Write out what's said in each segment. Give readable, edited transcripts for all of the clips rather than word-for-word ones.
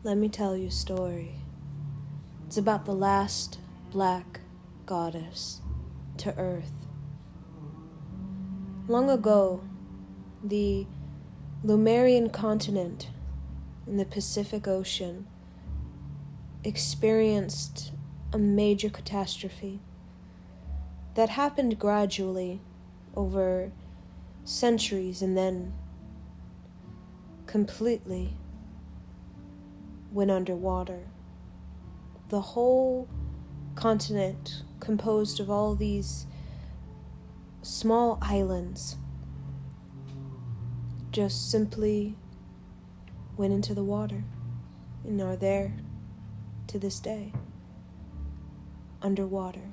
Let me tell you a story. It's about the last black goddess to Earth. Long ago, the Lemurian continent in the Pacific Ocean experienced a major catastrophe that happened gradually over centuries and then completely went underwater. The whole continent, composed of all these small islands, just simply went into the water and are there to this day, underwater.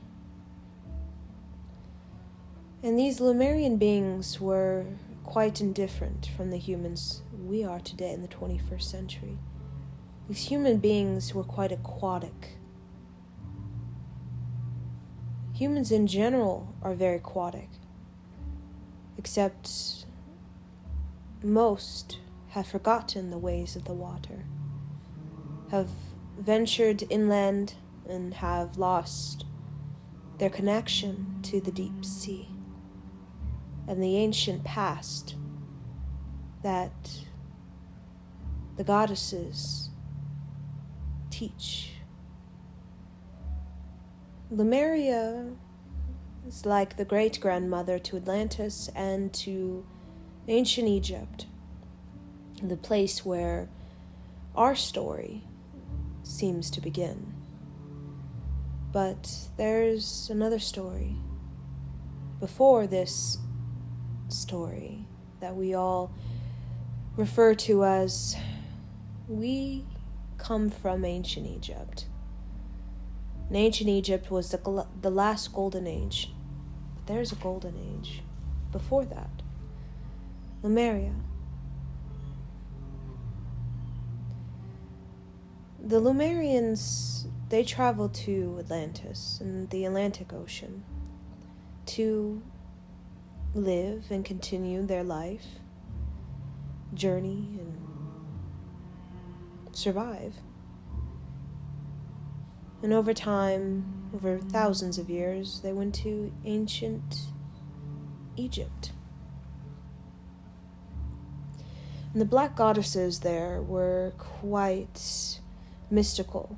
And these Lemurian beings were quite indifferent from the humans we are today in the 21st century. These human beings were quite aquatic. Humans in general are very aquatic, except most have forgotten the ways of the water, have ventured inland and have lost their connection to the deep sea and the ancient past that the goddesses teach. Lemuria is like the great-grandmother to Atlantis and to ancient Egypt, the place where our story seems to begin. But there's another story before this story that we all refer to as we come from ancient Egypt. And ancient Egypt was the last golden age. But there's a golden age before that. Lemuria. The Lemurians, they traveled to Atlantis in the Atlantic Ocean to live and continue their life, journey, and survive. And over time, over thousands of years, they went to ancient Egypt. And the black goddesses there were quite mystical.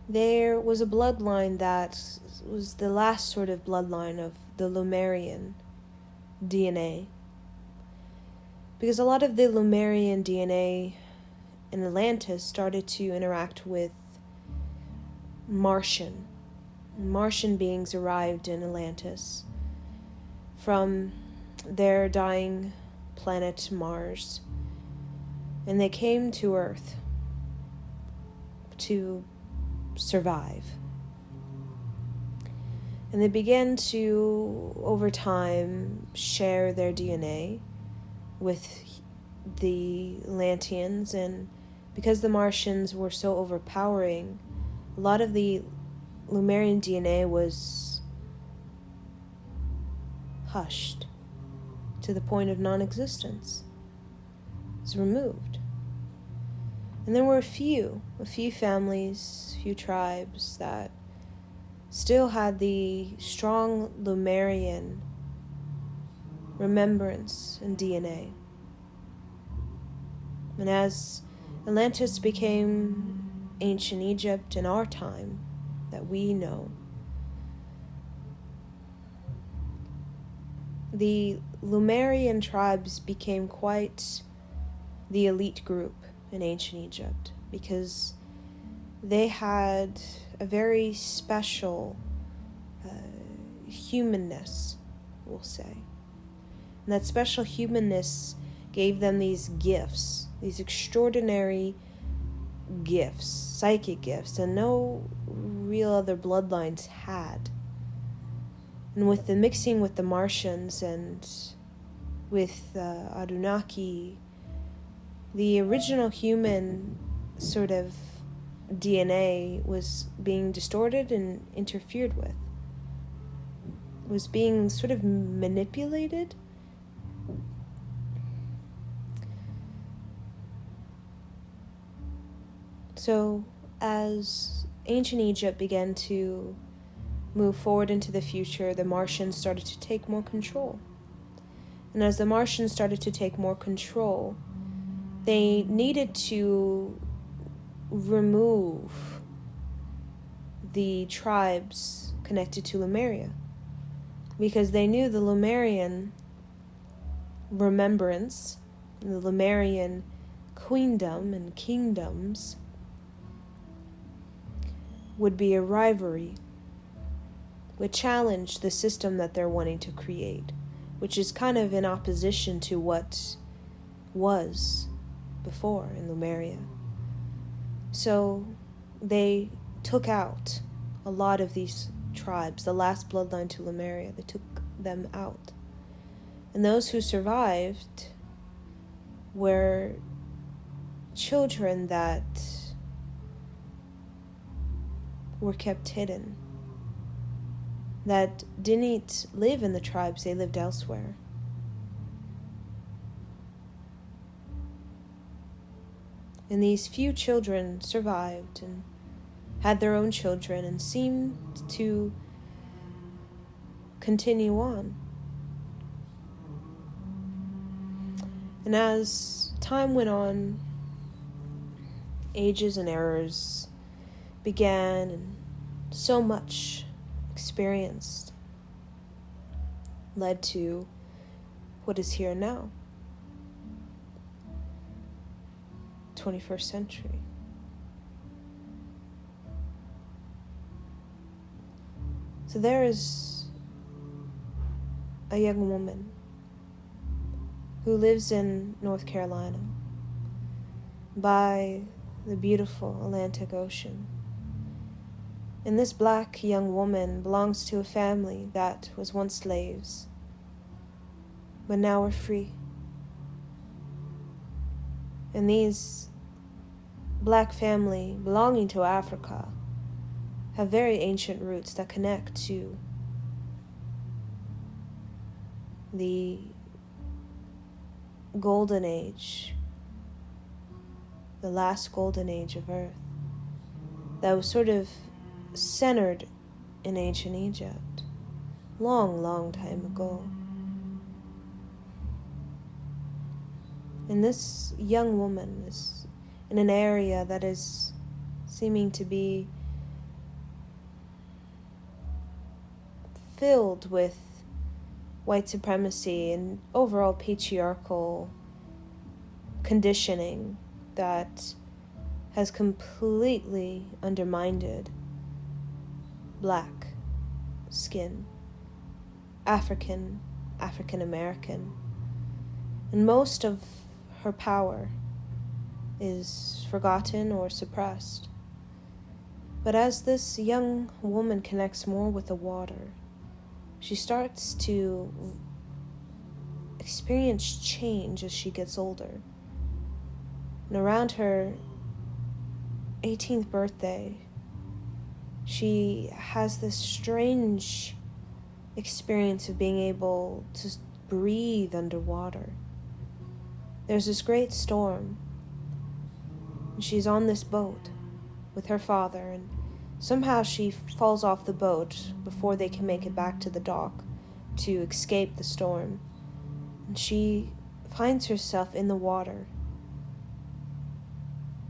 There was a bloodline that was the last sort of bloodline of the Lemurian DNA. Because a lot of the Lemurian DNA in Atlantis started to interact with Martian beings arrived in Atlantis from their dying planet Mars, and they came to Earth to survive. And they began to, over time, share their DNA with the Atlanteans, and because the Martians were so overpowering, a lot of the Lemurian DNA was hushed to the point of non-existence. It was removed. And there were a few families, few tribes that still had the strong Lemurian remembrance and DNA. And as Atlantis became ancient Egypt in our time that we know, the Lemurian tribes became quite the elite group in ancient Egypt because they had a very special humanness, we'll say. And that special humanness gave them these gifts, these extraordinary gifts, psychic gifts, and no real other bloodlines had. And with the mixing with the Martians and with Anunnaki, the original human sort of DNA was being distorted and interfered with, was being sort of manipulated. So, as ancient Egypt began to move forward into the future, the Martians started to take more control. And as the Martians started to take more control, they needed to remove the tribes connected to Lemuria, because they knew the Lemurian remembrance, the Lemurian queendom and kingdoms would be a rivalry, would challenge the system that they're wanting to create, which is kind of in opposition to what was before in Lemuria. So they took out a lot of these tribes, the last bloodline to Lemuria. They took them out. And those who survived were children that were kept hidden, that didn't live in the tribes, they lived elsewhere. And these few children survived and had their own children and seemed to continue on. And as time went on, ages and errors began, and so much experienced led to what is here now, 21st century. So there is a young woman who lives in North Carolina by the beautiful Atlantic Ocean. And this black young woman belongs to a family that was once slaves, but now are free. And these black family belonging to Africa have very ancient roots that connect to the golden age, the last golden age of Earth, that was sort of centered in ancient Egypt, long time ago. And this young woman is in an area that is seeming to be filled with white supremacy and overall patriarchal conditioning that has completely undermined black skin, African American, and most of her power is forgotten or suppressed. But as this young woman connects more with the water, she starts to experience change as she gets older. And around her 18th birthday, she has this strange experience of being able to breathe underwater. There's this great storm, and she's on this boat with her father, and somehow she falls off the boat before they can make it back to the dock to escape the storm. And she finds herself in the water,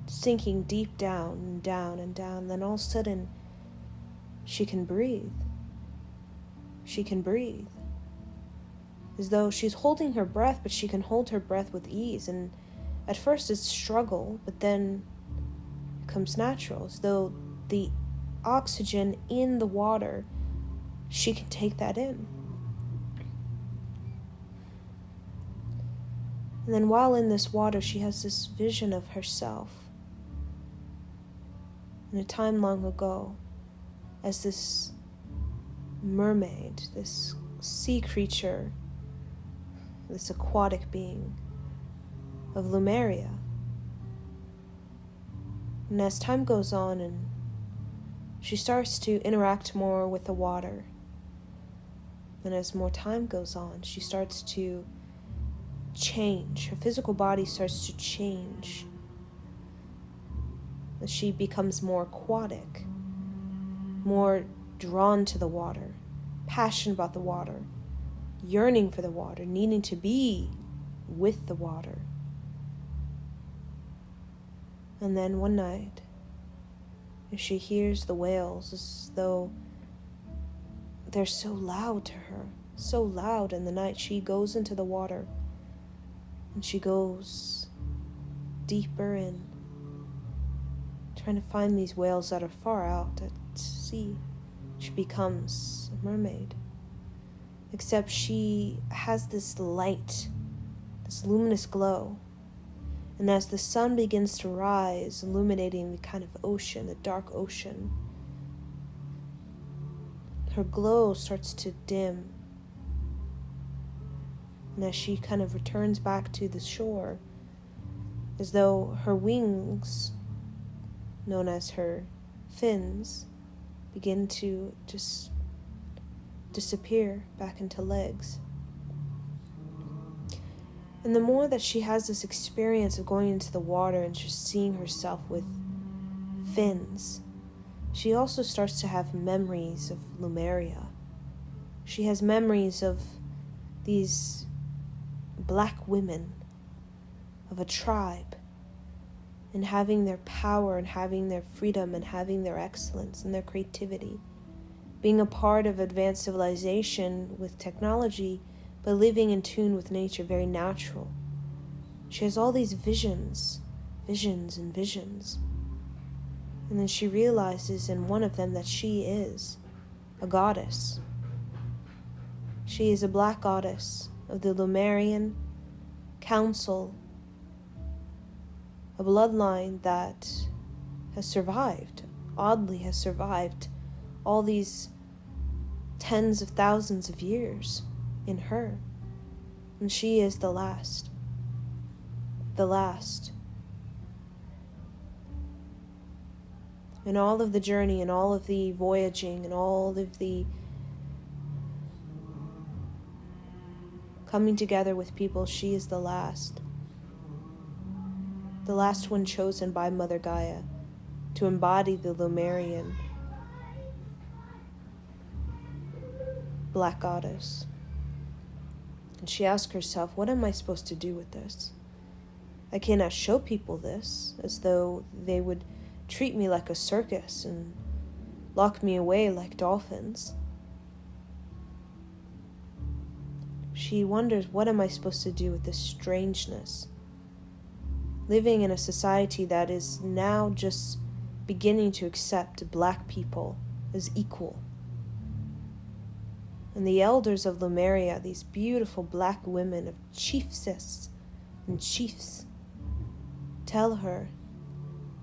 sinking deep down and down and down. Then all of a sudden, she can breathe. She can breathe. As though she's holding her breath, but she can hold her breath with ease. And at first it's struggle, but then it comes natural. As though the oxygen in the water, she can take that in. And then while in this water, she has this vision of herself in a time long ago as this mermaid, this sea creature, this aquatic being of Lemuria. And as time goes on and she starts to interact more with the water, and as more time goes on, she starts to change. Her physical body starts to change. as she becomes more aquatic, more drawn to the water, passionate about the water, yearning for the water, needing to be with the water. And then one night, as she hears the whales, as though they're so loud to her, so loud in the night, she goes into the water, and she goes deeper in, trying to find these whales that are far out at sea. She becomes a mermaid. Except she has this light, this luminous glow. And as the sun begins to rise, illuminating the kind of ocean, the dark ocean, her glow starts to dim. And as she kind of returns back to the shore, as though her wings, known as her fins, begin to just disappear back into legs. And the more that she has this experience of going into the water and just seeing herself with fins, she also starts to have memories of Lumeria. She has memories of these black women, of a tribe, and having their power and having their freedom and having their excellence and their creativity, being a part of advanced civilization with technology, but living in tune with nature, very natural. She has all these visions. And then she realizes in one of them that she is a goddess. She is a black goddess of the Lumerian Council, a bloodline that has survived, oddly has survived all these tens of thousands of years in her. And she is the last. The last. In all of the journey and all of the voyaging and all of the coming together with people, she is the last. The last one chosen by Mother Gaia to embody the Lumerian black goddess. And she asked herself, what am I supposed to do with this? I cannot show people this, as though they would treat me like a circus and lock me away like dolphins. She wonders, what am I supposed to do with this strangeness? Living in a society that is now just beginning to accept black people as equal. And the elders of Lumeria, these beautiful black women of chiefesses and chiefs, tell her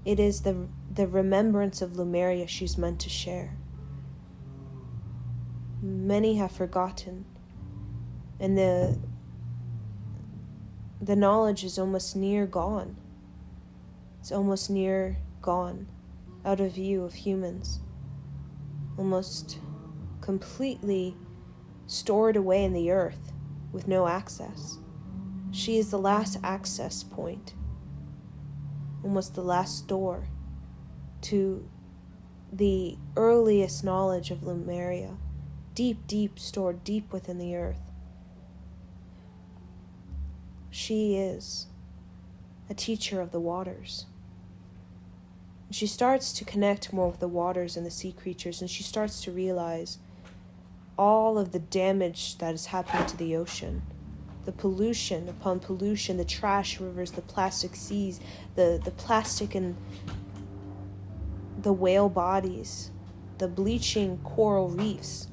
it is the remembrance of Lumeria she's meant to share. Many have forgotten, and the knowledge is almost near gone. It's almost near gone, out of view of humans, almost completely stored away in the earth with no access. She is the last access point, almost the last door to the earliest knowledge of Lumeria, deep stored deep within the earth. She is a teacher of the waters. She starts to connect more with the waters and the sea creatures, and she starts to realize all of the damage that is happening to the ocean. The pollution upon pollution, the trash rivers, the plastic seas, the plastic and the whale bodies, the bleaching coral reefs.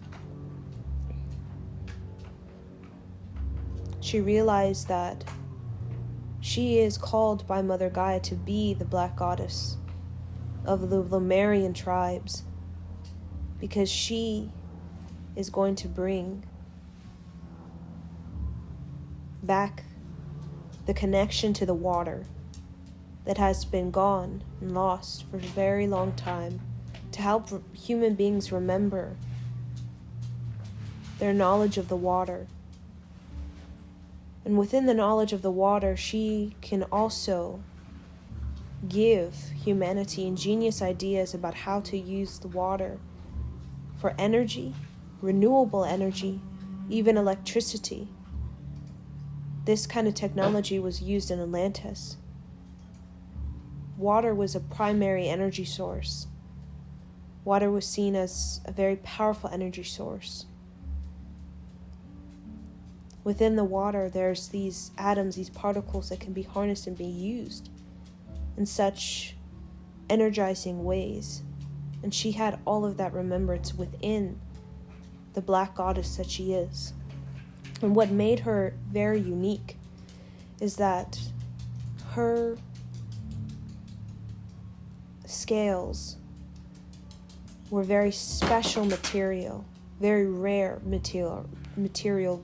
She realized that she is called by Mother Gaia to be the black goddess of the Lumerian tribes, because she is going to bring back the connection to the water that has been gone and lost for a very long time, to help human beings remember their knowledge of the water. And within the knowledge of the water, she can also give humanity ingenious ideas about how to use the water for energy, renewable energy, even electricity. This kind of technology was used in Atlantis. Water was a primary energy source. Water was seen as a very powerful energy source. Within the water, there's these atoms, these particles that can be harnessed and be used in such energizing ways. And she had all of that remembrance within the black goddess that she is. And what made her very unique is that her scales were very special material, very rare material,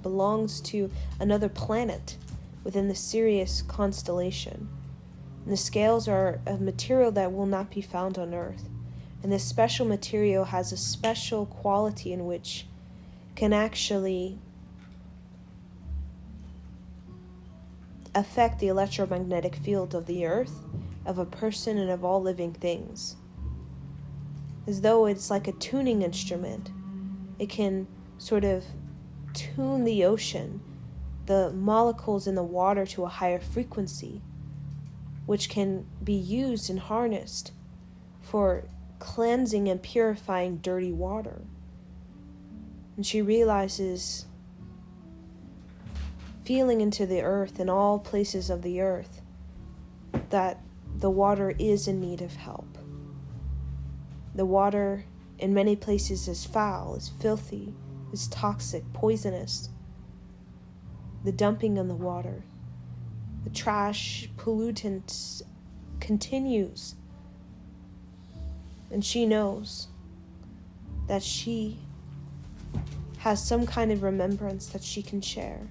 belongs to another planet within the Sirius constellation. And the scales are a material that will not be found on Earth. And this special material has a special quality in which can actually affect the electromagnetic field of the Earth, of a person, and of all living things. As though it's like a tuning instrument. It can sort of tune the ocean, the molecules in the water, to a higher frequency, which can be used and harnessed for cleansing and purifying dirty water. And she realizes, feeling into the earth and all places of the earth, that the water is in need of help. The water in many places is foul, is filthy, is toxic, poisonous. The dumping in the water, the trash, pollutants continues. And she knows that she has some kind of remembrance that she can share.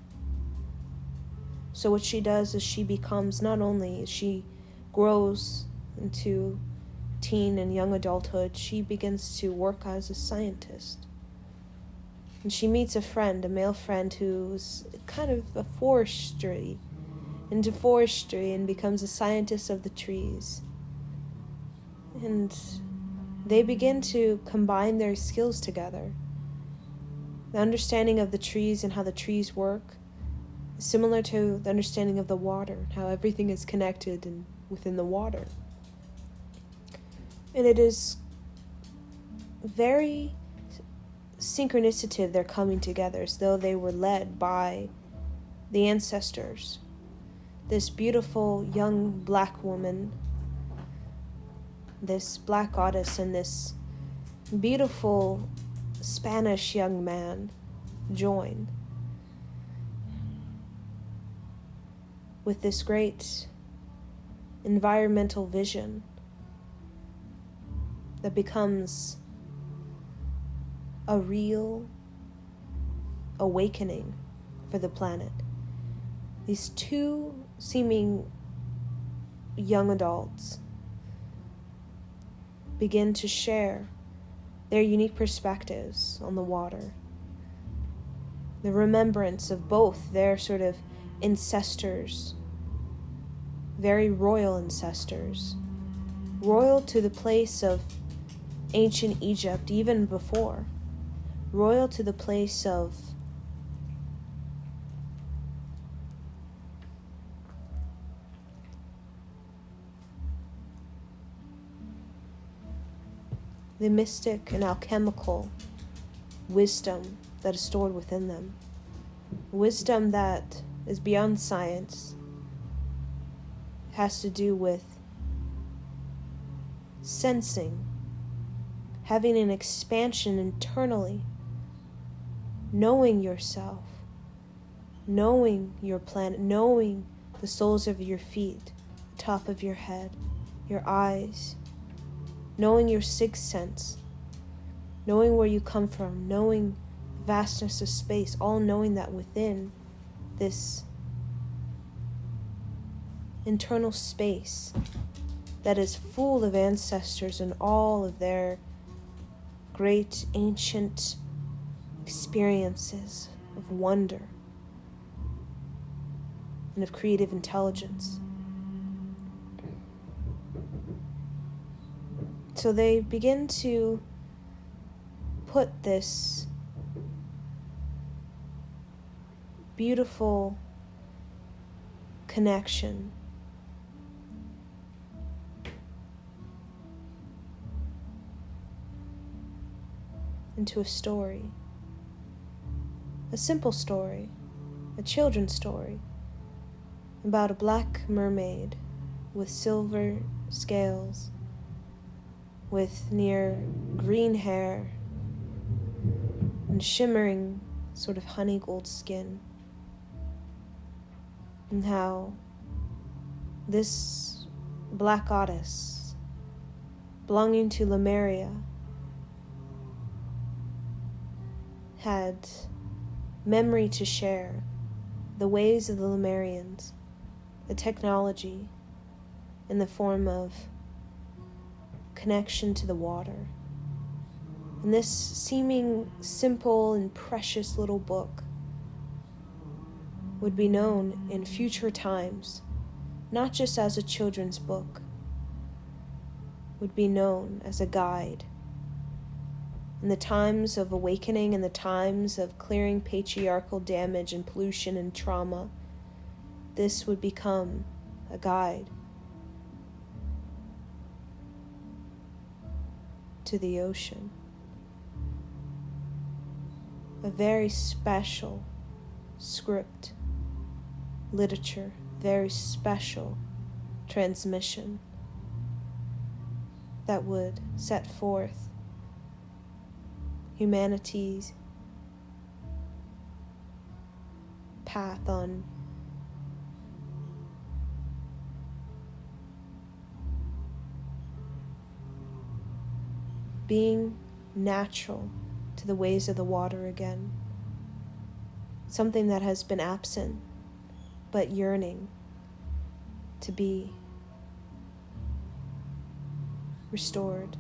So what she does is she becomes, not only she grows into teen and young adulthood, she begins to work as a scientist. And she meets a friend, a male friend, who's kind of into forestry, and becomes a scientist of the trees. And they begin to combine their skills together. The understanding of the trees and how the trees work is similar to the understanding of the water, how everything is connected and within the water. And it is very synchronicity, they're coming together as though they were led by the ancestors. This beautiful young black woman, this black goddess, and this beautiful Spanish young man join with this great environmental vision that becomes a real awakening for the planet. These two seeming young adults begin to share their unique perspectives on the water, the remembrance of both their sort of ancestors, very royal ancestors, royal to the place of ancient Egypt, even before, royal to the place of the mystic and alchemical wisdom that is stored within them. Wisdom that is beyond science, has to do with sensing, having an expansion internally, knowing yourself, knowing your planet, knowing the soles of your feet, the top of your head, your eyes, knowing your sixth sense, knowing where you come from, knowing the vastness of space, all knowing that within this internal space that is full of ancestors and all of their great ancient experiences of wonder and of creative intelligence. So they begin to put this beautiful connection into a story, a simple story, a children's story about a black mermaid with silver scales, with near green hair and shimmering sort of honey gold skin, and how this black goddess belonging to Lemuria had memory to share, the ways of the Lemurians, the technology in the form of connection to the water. And this seeming simple and precious little book would be known in future times, not just as a children's book, would be known as a guide. In the times of awakening, in the times of clearing patriarchal damage and pollution and trauma, this would become a guide to the ocean. A very special script, literature, very special transmission that would set forth humanity's path on being natural to the ways of the water again. Something that has been absent, but yearning to be restored.